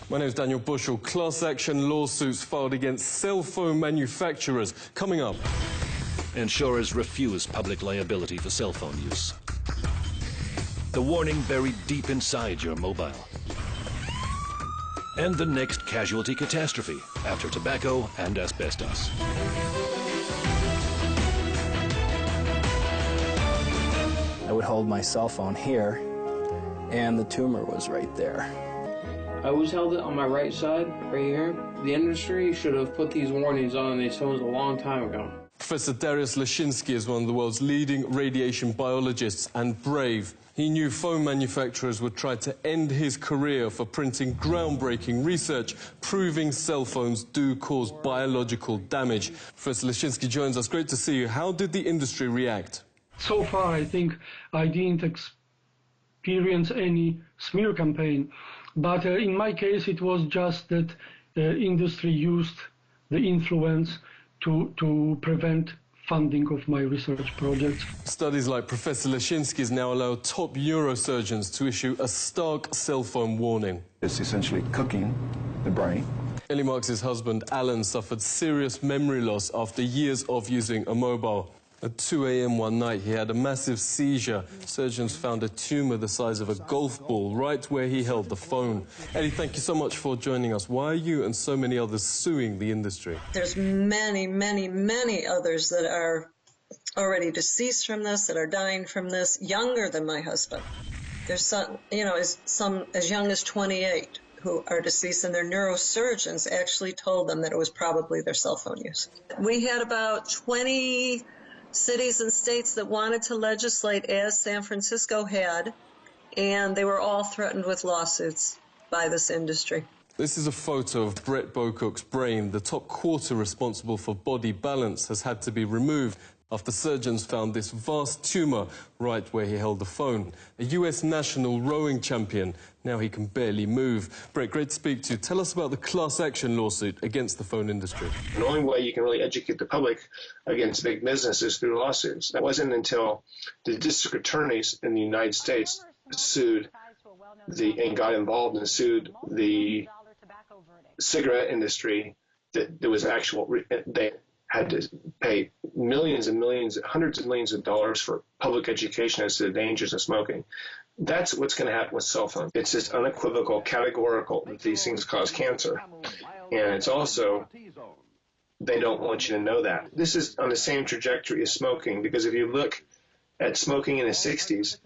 My name is Daniel Bushell. Class action lawsuits filed against cell phone manufacturers. Coming up. Insurers refuse public liability for cell phone use. The warning buried deep inside your mobile. And the next casualty catastrophe after tobacco and asbestos. I would hold my cell phone here, and the tumor was right there. I always held it on my right side, right here. The industry should have put these warnings on these phones a long time ago. Professor Dariusz Leszczynski is one of the world's leading radiation biologists and brave. He knew phone manufacturers would try to end his career for printing groundbreaking research proving cell phones do cause biological damage. Professor Leszczynski joins us. Great to see you. How did the industry react? So far, I think I didn't experience any smear campaign. But in my case, it was just that the industry used the influence to prevent funding of my research projects. Studies like Professor Leszczynski's now allow top neurosurgeons to issue a stark cell phone warning. It's essentially cooking the brain. Ellie Marks' husband, Alan, suffered serious memory loss after years of using a mobile. At 2 a.m. one night, he had a massive seizure. Surgeons found a tumor the size of a golf ball right where he held the phone. Ellie, thank you so much for joining us. Why are you and so many others suing the industry? There's many, many, many others that are already deceased from this, that are dying from this, younger than my husband. There's some, some as young as 28 who are deceased, and their neurosurgeons actually told them that it was probably their cell phone use. We had about 20 cities and states that wanted to legislate as San Francisco had, and they were all threatened with lawsuits by this industry. This is a photo of Brett Bocook's brain. The top quarter responsible for body balance has had to be removed after surgeons found this vast tumor right where he held the phone. A US national rowing champion. Now he can barely move. Brett, great to speak to you. Tell us about the class action lawsuit against the phone industry. The only way you can really educate the public against big business is through lawsuits. That wasn't until the district attorneys in the United States sued and got involved and sued the cigarette industry that there was they had to pay millions and millions, hundreds of millions of dollars for public education as to the dangers of smoking. That's what's going to happen with cell phones. It's just unequivocal, categorical that these things cause cancer. And it's also, they don't want you to know that. This is on the same trajectory as smoking, because if you look at smoking in the 60s,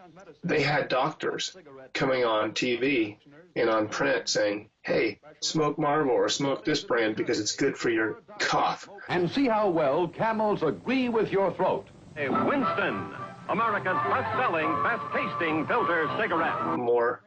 they had doctors coming on TV and on print saying, hey, smoke Marlboro or smoke this brand because it's good for your cough. And see how well Camels agree with your throat. A Winston, America's best-selling, best-tasting filter cigarette. More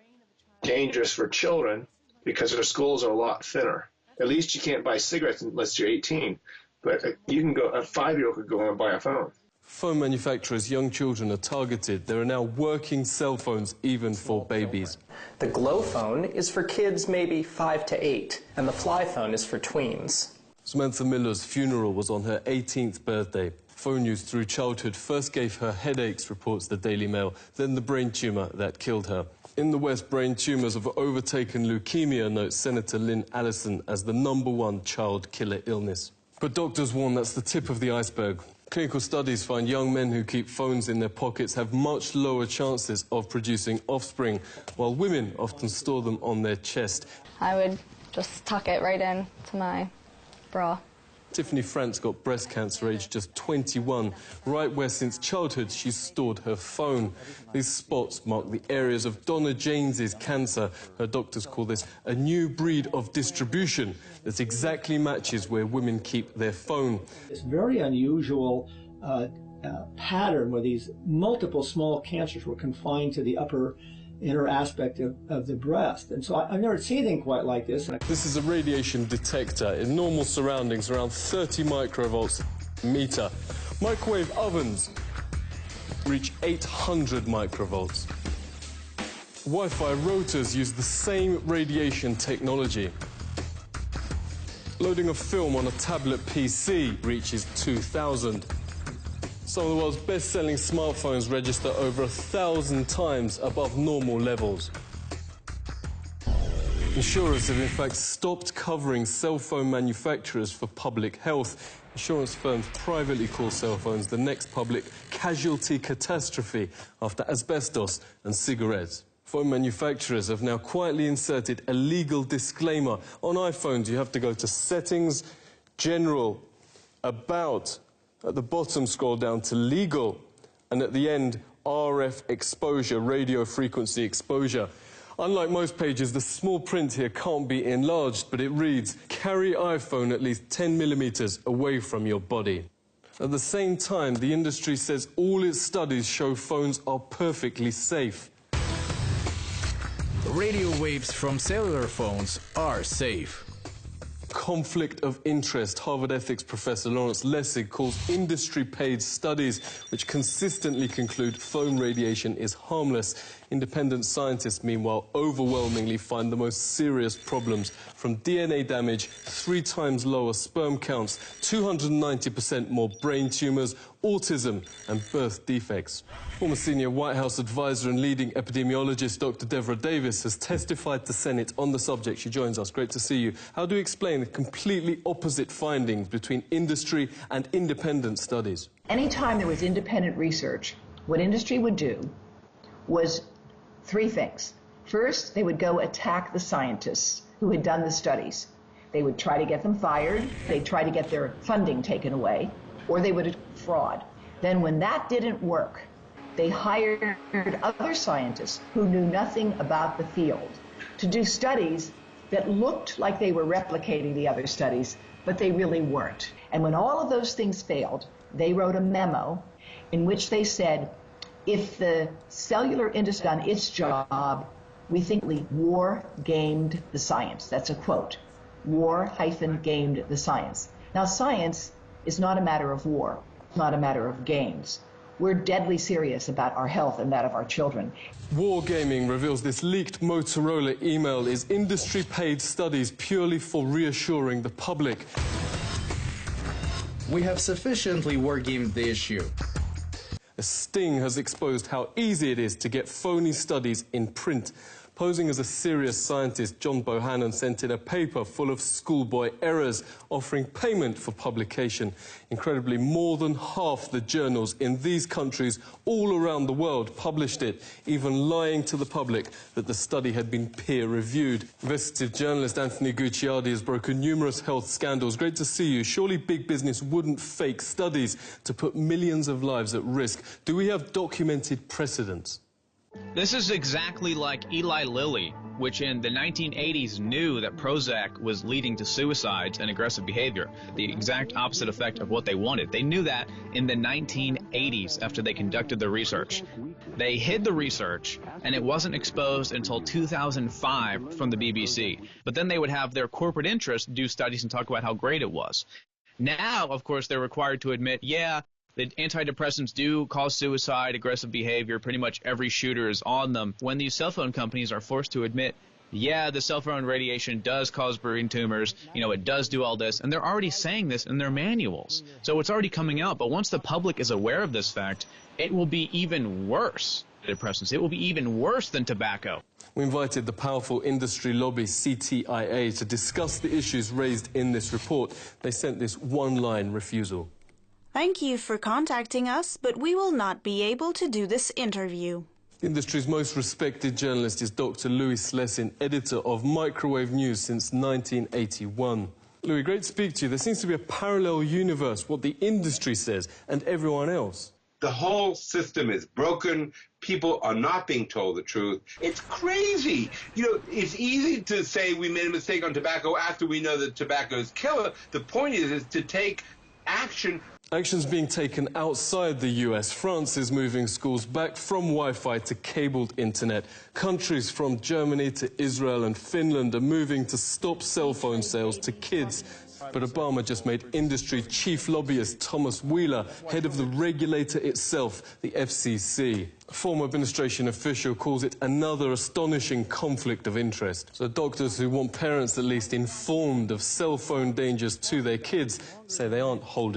dangerous for children because their schools are a lot thinner. At least you can't buy cigarettes unless you're 18, but you can go. A 5-year-old could go and buy a phone. Phone manufacturers' young children are targeted. There are now working cell phones even for babies. The Glow phone is for kids maybe 5 to 8, and the Fly phone is for tweens. Samantha Miller's funeral was on her 18th birthday. Phone use through childhood first gave her headaches, reports the Daily Mail, then the brain tumour that killed her. In the West, brain tumours have overtaken leukemia, notes Senator Lynn Allison, as the #1 child killer illness. But doctors warn that's the tip of the iceberg. Clinical studies find young men who keep phones in their pockets have much lower chances of producing offspring, while women often store them on their chest. I would just tuck it right in to my bra. Tiffany France got breast cancer aged just 21, right where since childhood she's stored her phone. These spots mark the areas of Donna James's cancer. Her doctors call this a new breed of distribution that exactly matches where women keep their phone. It's very unusual pattern where these multiple small cancers were confined to the upper inner aspect of the breast. And so I've never seen anything quite like this. This is a radiation detector in normal surroundings, around 30 microvolts a meter. Microwave ovens reach 800 microvolts. Wi-Fi routers use the same radiation technology. Loading a film on a tablet PC reaches 2,000. Some of the world's best-selling smartphones register over 1,000 times above normal levels. Insurers have in fact stopped covering cell phone manufacturers for public health. Insurance firms privately call cell phones the next public casualty catastrophe after asbestos and cigarettes. Phone manufacturers have now quietly inserted a legal disclaimer. On iPhones, you have to go to Settings, General, About. At the bottom, scroll down to Legal. And at the end, RF exposure, radio frequency exposure. Unlike most pages, the small print here can't be enlarged, but it reads, carry iPhone at least 10 millimeters away from your body. At the same time, the industry says all its studies show phones are perfectly safe. Radio waves from cellular phones are safe. Conflict of interest. Harvard ethics professor Lawrence Lessig calls industry-paid studies which consistently conclude phone radiation is harmless. Independent scientists, meanwhile, overwhelmingly find the most serious problems, from DNA damage, 3 times lower sperm counts, 290% more brain tumours, autism and birth defects. Former senior White House advisor and leading epidemiologist Dr. Deborah Davis has testified to Senate on the subject. She joins us. Great to see you. How do you explain the completely opposite findings between industry and independent studies? Anytime there was independent research, what industry would do was 3 things. First, they would go attack the scientists who had done the studies. They would try to get them fired, they'd try to get their funding taken away, or they would fraud. Then when that didn't work, they hired other scientists who knew nothing about the field to do studies that looked like they were replicating the other studies, but they really weren't. And when all of those things failed, they wrote a memo in which they said, if the cellular industry done its job, we think war gamed the science. That's a quote. War-gamed the science. Now, science is not a matter of war, not a matter of games. We're deadly serious about our health and that of our children. Wargaming reveals this leaked Motorola email is industry-paid studies purely for reassuring the public. We have sufficiently wargamed the issue. A sting has exposed how easy it is to get phony studies in print. Posing as a serious scientist, John Bohannon sent in a paper full of schoolboy errors, offering payment for publication. Incredibly, more than half the journals in these countries all around the world published it, even lying to the public that the study had been peer-reviewed. Investigative journalist Anthony Gucciardi has broken numerous health scandals. Great to see you. Surely big business wouldn't fake studies to put millions of lives at risk. Do we have documented precedents? This is exactly like Eli Lilly, which in the 1980s knew that Prozac was leading to suicides and aggressive behavior, the exact opposite effect of what they wanted. They knew that in the 1980s after they conducted the research. They hid the research, and it wasn't exposed until 2005 from the BBC. But then they would have their corporate interests do studies and talk about how great it was. Now, of course, they're required to admit, yeah, the antidepressants do cause suicide, aggressive behavior. Pretty much every shooter is on them. When these cell phone companies are forced to admit, yeah, the cell phone radiation does cause brain tumors, it does do all this, and they're already saying this in their manuals. So it's already coming out, but once the public is aware of this fact, it will be even worse. Depressants. It will be even worse than tobacco. We invited the powerful industry lobby CTIA to discuss the issues raised in this report. They sent this one-line refusal. Thank you for contacting us, but we will not be able to do this interview. The industry's most respected journalist is Dr. Louis Slessin, editor of Microwave News since 1981. Louis, great to speak to you. There seems to be a parallel universe, what the industry says and everyone else. The whole system is broken. People are not being told the truth. It's crazy. It's easy to say we made a mistake on tobacco after we know that tobacco is killer. The point is to take action. Actions being taken outside the US. France is moving schools back from Wi-Fi to cabled internet. Countries from Germany to Israel and Finland are moving to stop cell phone sales to kids. But Obama just made industry chief lobbyist Thomas Wheeler head of the regulator itself, the FCC. A former administration official calls it another astonishing conflict of interest. So doctors who want parents at least informed of cell phone dangers to their kids say they aren't holding